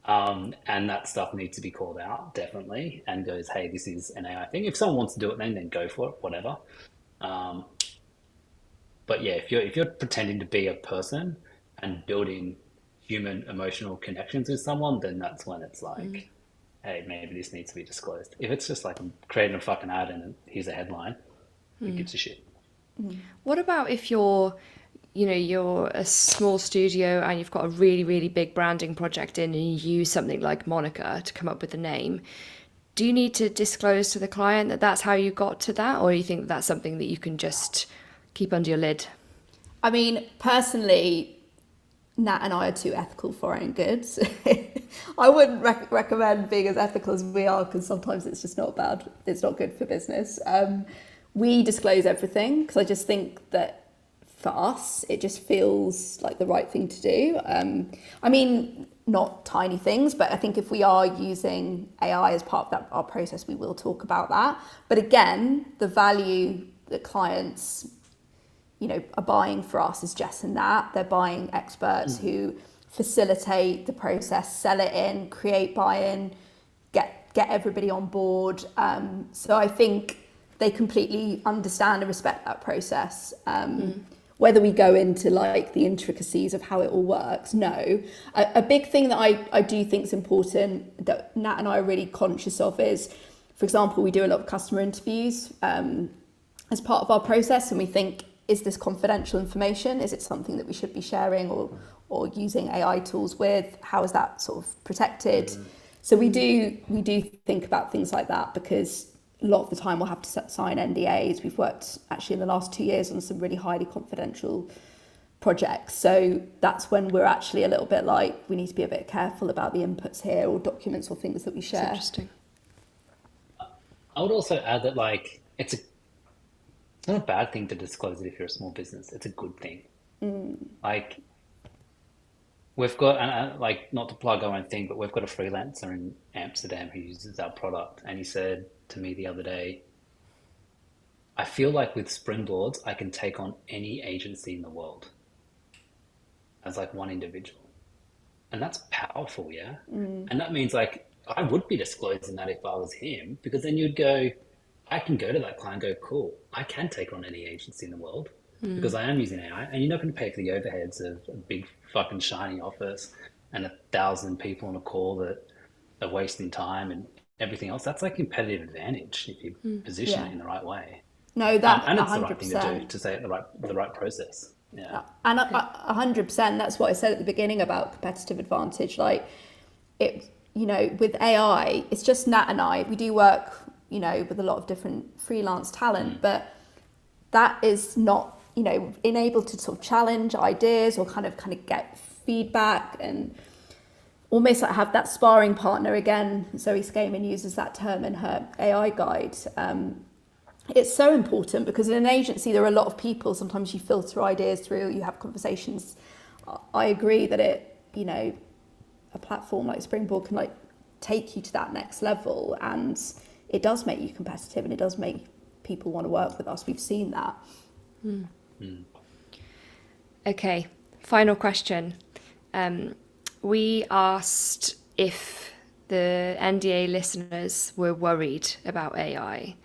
And that stuff needs to be called out definitely, and goes, hey, this is an AI thing. If someone wants to do it, then go for it, whatever. But yeah, if you're pretending to be a person and building human emotional connections with someone, then that's when it's like, hey, maybe this needs to be disclosed. If it's just like I'm creating a fucking ad and here's a headline, who gives a shit? What about if you're a small studio and you've got a really, really big branding project in, and you use something like Monica to come up with the name? Do you need to disclose to the client that that's how you got to that, or do you think that that's something that you can just keep under your lid? I mean, personally, Nat and I are too ethical for our own goods. I wouldn't recommend being as ethical as we are, because sometimes it's just not bad. It's not good for business. We disclose everything because I just think that for us, it just feels like the right thing to do. I mean, not tiny things, but I think if we are using AI as part of our process, we will talk about that. But again, the value that clients are buying for us is Jess and Nat. They're buying experts who facilitate the process, sell it in, create buy-in, get everybody on board. So I think they completely understand and respect that process. Whether we go into like the intricacies of how it all works, no. A big thing that I do think is important that Nat and I are really conscious of is, for example, we do a lot of customer interviews as part of our process, and we think, is this confidential information? Is it something that we should be sharing or using AI tools with? How is that sort of protected? So we do think about things like that, because a lot of the time we'll have to sign NDAs. We've worked actually in the last 2 years on some really highly confidential projects. So that's when we're actually a little bit like, we need to be a bit careful about the inputs here, or documents or things that we share. That's interesting. I would also add that like it's not a bad thing to disclose it if you're a small business. It's a good thing. Like we've got, and like not to plug our own thing, but we've got a freelancer in Amsterdam who uses our product, and he said to me the other day, I feel like with Springboards, I can take on any agency in the world as like one individual. And that's powerful, yeah? And that means like, I would be disclosing that if I was him, because then you'd go, I can go to that client and go, cool, I can take on any agency in the world because I am using AI, and you're not going to pay for the overheads of a big fucking shiny office and 1,000 people on a call that are wasting time and everything else. That's like competitive advantage if you position it in the right way. No, that And it's the right thing to do 100%. to say it the right process. Yeah. And 100%, that's what I said at the beginning about competitive advantage. Like it, with AI, it's just Nat and I. We do work, with a lot of different freelance talent, but that is not, being able to sort of challenge ideas or kind of get feedback and almost like have that sparring partner again. Zoe Skaman uses that term in her AI guide. It's so important because in an agency there are a lot of people. Sometimes you filter ideas through, you have conversations. I agree that a platform like Springboard can take you to that next level, and it does make you competitive and it does make people want to work with us. We've seen that. Okay, final question. We asked if the NDA listeners were worried about AI.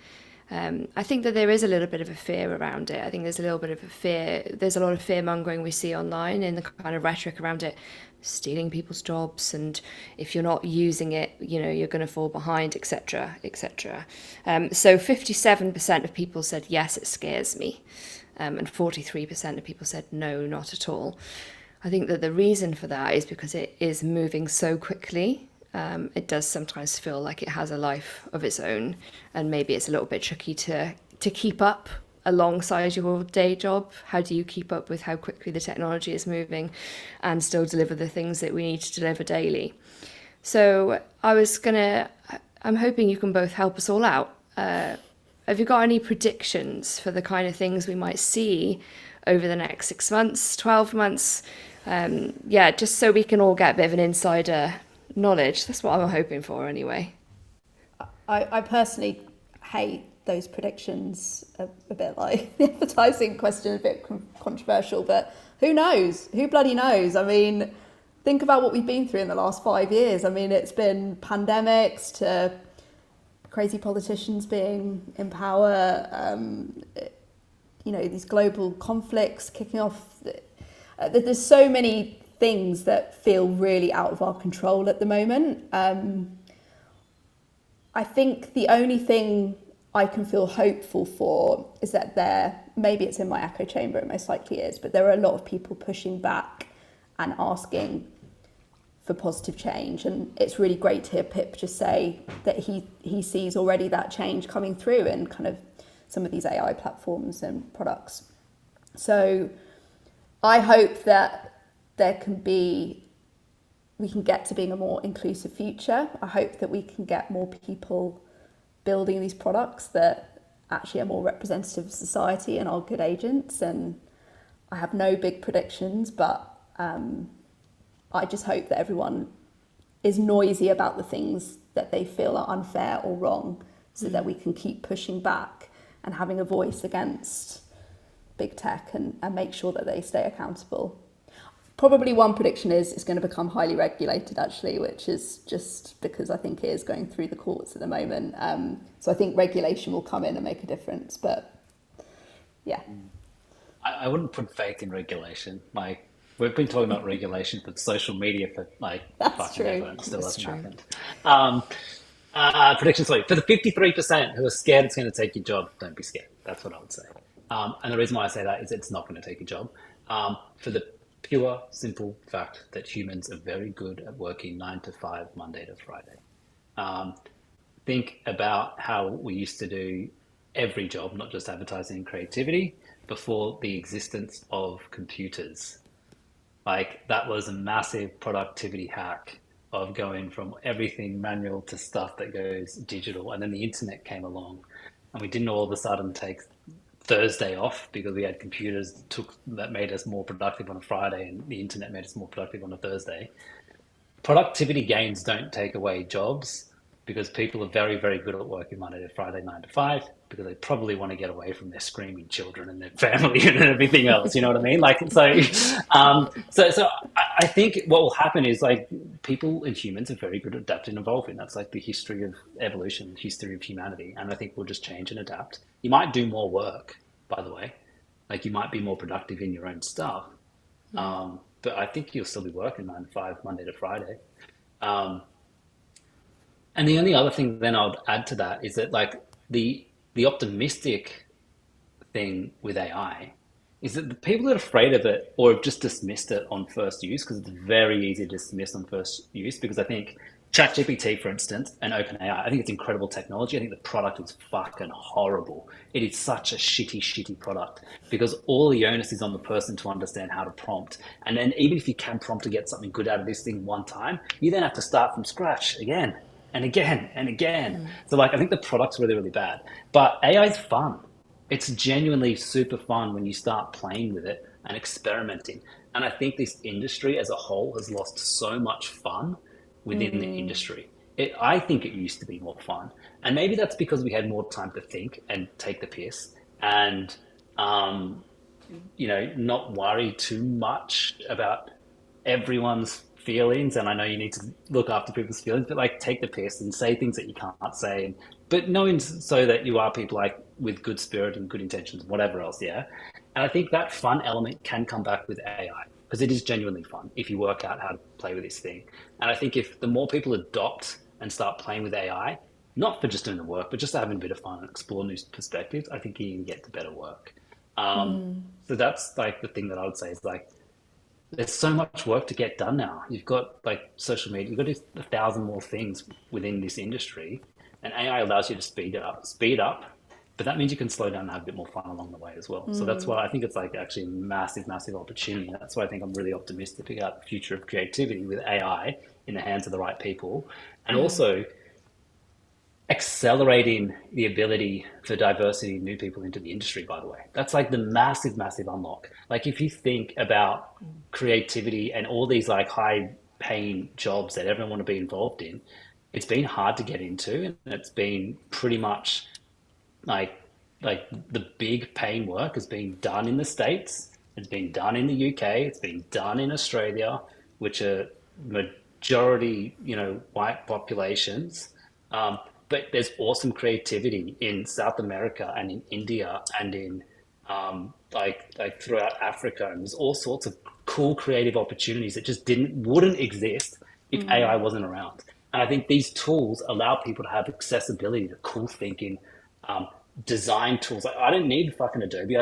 I think that there is a little bit of a fear around it. I think there's a little bit of a fear. There's a lot of fear mongering we see online in the kind of rhetoric around it, stealing people's jobs, and if you're not using it, you're going to fall behind, etc., etc. So 57% of people said yes, it scares me, and 43% of people said no, not at all. I think that the reason for that is because it is moving so quickly. It does sometimes feel like it has a life of its own, and maybe it's a little bit tricky to keep up alongside your day job. How do you keep up with how quickly the technology is moving and still deliver the things that we need to deliver daily? So I'm hoping you can both help us all out. Have you got any predictions for the kind of things we might see over the next 6 months, 12 months? Just so we can all get a bit of an insider knowledge. That's what I'm hoping for anyway. I personally hate those predictions, a bit like the advertising question, a bit controversial, but who knows? Who bloody knows? I mean, think about what we've been through in the last 5 years. I mean, it's been pandemics to crazy politicians being in power, these global conflicts kicking off. There's so many things that feel really out of our control at the moment. I think the only thing I can feel hopeful for is that maybe it's in my echo chamber, it most likely is, but there are a lot of people pushing back and asking for positive change. And it's really great to hear Pip just say that he sees already that change coming through in kind of some of these AI platforms and products. So I hope that we can get to being a more inclusive future. I hope that we can get more people building these products that actually are more representative of society and are good agents. And I have no big predictions, but I just hope that everyone is noisy about the things that they feel are unfair or wrong, so that we can keep pushing back and having a voice against big tech and make sure that they stay accountable. Probably one prediction is it's going to become highly regulated, actually, which is just because I think it is going through the courts at the moment. So I think regulation will come in and make a difference. But yeah. I wouldn't put faith in regulation. We've been talking about regulation for social media for That's fucking true. ever, and it still That's hasn't true. happened. Prediction for the 53% who are scared it's going to take your job, don't be scared. That's what I would say. And the reason why I say that is it's not going to take your job. For the pure, simple fact that humans are very good at working 9 to 5, Monday to Friday. Think about how we used to do every job, not just advertising and creativity, before the existence of computers. That was a massive productivity hack of going from everything manual to stuff that goes digital. And then the internet came along and we didn't all of a sudden take Thursday off because we had computers that made us more productive on a Friday and the internet made us more productive on a Thursday. Productivity gains don't take away jobs because people are very, very good at working Monday to Friday, 9 to 5, because they probably want to get away from their screaming children and their family and everything else. You know what I mean? So I think what will happen is people and humans are very good at adapting and evolving. That's the history of evolution, history of humanity. And I think we'll just change and adapt. You might do more work, by the way. You might be more productive in your own stuff. But I think you'll still be working 9 to 5, Monday to Friday. And the only other thing then I'll add to that is that the optimistic thing with AI is that the people that are afraid of it or have just dismissed it on first use, because it's very easy to dismiss on first use, because I think ChatGPT, for instance, and OpenAI, I think it's incredible technology. I think the product is fucking horrible. It is such a shitty product because all the onus is on the person to understand how to prompt. And then even if you can prompt to get something good out of this thing one time, you then have to start from scratch again and again and again. So like, I think the product's really bad, but AI is fun. It's genuinely super fun when you start playing with it and experimenting. And I think this industry as a whole has lost so much fun within the industry. I think it used to be more fun. And maybe that's because we had more time to think and take the piss and, um, not worry too much about everyone's feelings. And I know you need to look after people's feelings, but like take the piss and say things that you can't say, but knowing so that you are people like with good spirit and good intentions, whatever else. Yeah. And I think that fun element can come back with AI because it is genuinely fun if you work out how to play with this thing. And I think if the more people adopt and start playing with AI, not for just doing the work, but just having a bit of fun and explore new perspectives, I think you can get to better work. So that's like the thing that I would say is like, there's so much work to get done now. You've got like social media, you've got to do 1,000 more things within this industry, and AI allows you to speed up, but that means you can slow down and have a bit more fun along the way as well. So that's why I think it's like actually a massive opportunity. That's why I think I'm really optimistic about the future of creativity with AI in the hands of the right people, and also accelerating the ability for diversity and new people into the industry, by the way. That's like the massive unlock. Like if you think about creativity and all these like high paying jobs that everyone want to be involved in, it's been hard to get into, and it's been pretty much like the big paying work has been done in the States, it's been done in the UK, it's been done in Australia, which are majority, white populations. But there's awesome creativity in South America and in India and in like throughout Africa, and there's all sorts of cool creative opportunities that just wouldn't exist if AI wasn't around. And I think these tools allow people to have accessibility to cool thinking, design tools. Like I don't need fucking Adobe.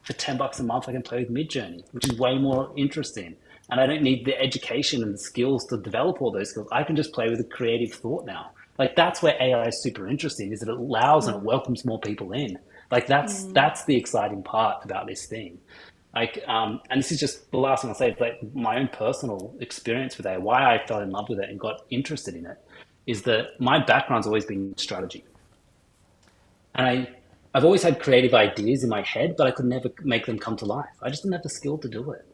For $10 a month, I can play with Midjourney, which is way more interesting. And I don't need the education and the skills to develop all those skills. I can just play with a creative thought now. Like that's where AI is super interesting, is that it allows and it welcomes more people in. Like that's the exciting part about this thing. Like, and this is just the last thing I'll say. It's like my own personal experience with AI, why I fell in love with it and got interested in it, is that my background's always been strategy, and I've always had creative ideas in my head, but I could never make them come to life. I just didn't have the skill to do it,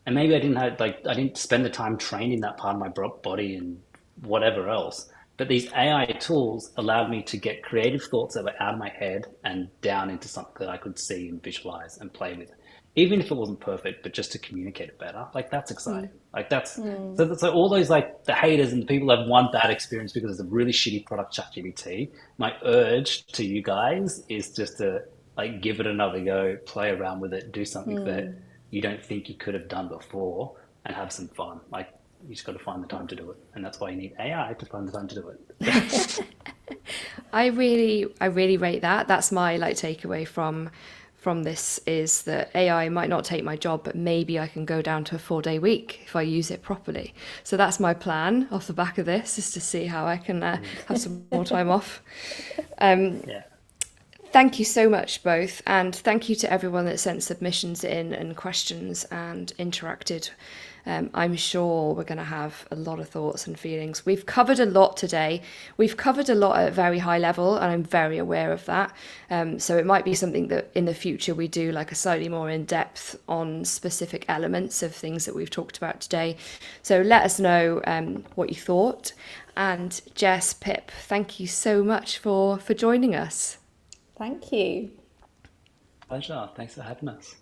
and maybe I didn't spend the time training that part of my body and whatever else. But these AI tools allowed me to get creative thoughts that were out of my head and down into something that I could see and visualize and play with, even if it wasn't perfect, but just to communicate it better. Like that's exciting. Like so all those like the haters and the people that have one bad experience because it's a really shitty product, ChatGPT. My urge to you guys is just to like give it another go, play around with it, do something that you don't think you could have done before, and have some fun. Like you just got to find the time to do it, and that's why you need AI to find the time to do it. I really rate that. That's my like takeaway from this, is that AI might not take my job, but maybe I can go down to a 4-day week if I use it properly. So that's my plan off the back of this, is to see how I can have some more time off. Yeah. Thank you so much, both. And thank you to everyone that sent submissions in and questions and interacted. I'm sure we're going to have a lot of thoughts and feelings. We've covered a lot today. We've covered a lot at a very high level, and I'm very aware of that. So it might be something that in the future we do like a slightly more in depth on specific elements of things that we've talked about today. So let us know what you thought. And Jess, Pip, thank you so much for joining us. Thank you. Pleasure. Thanks for having us.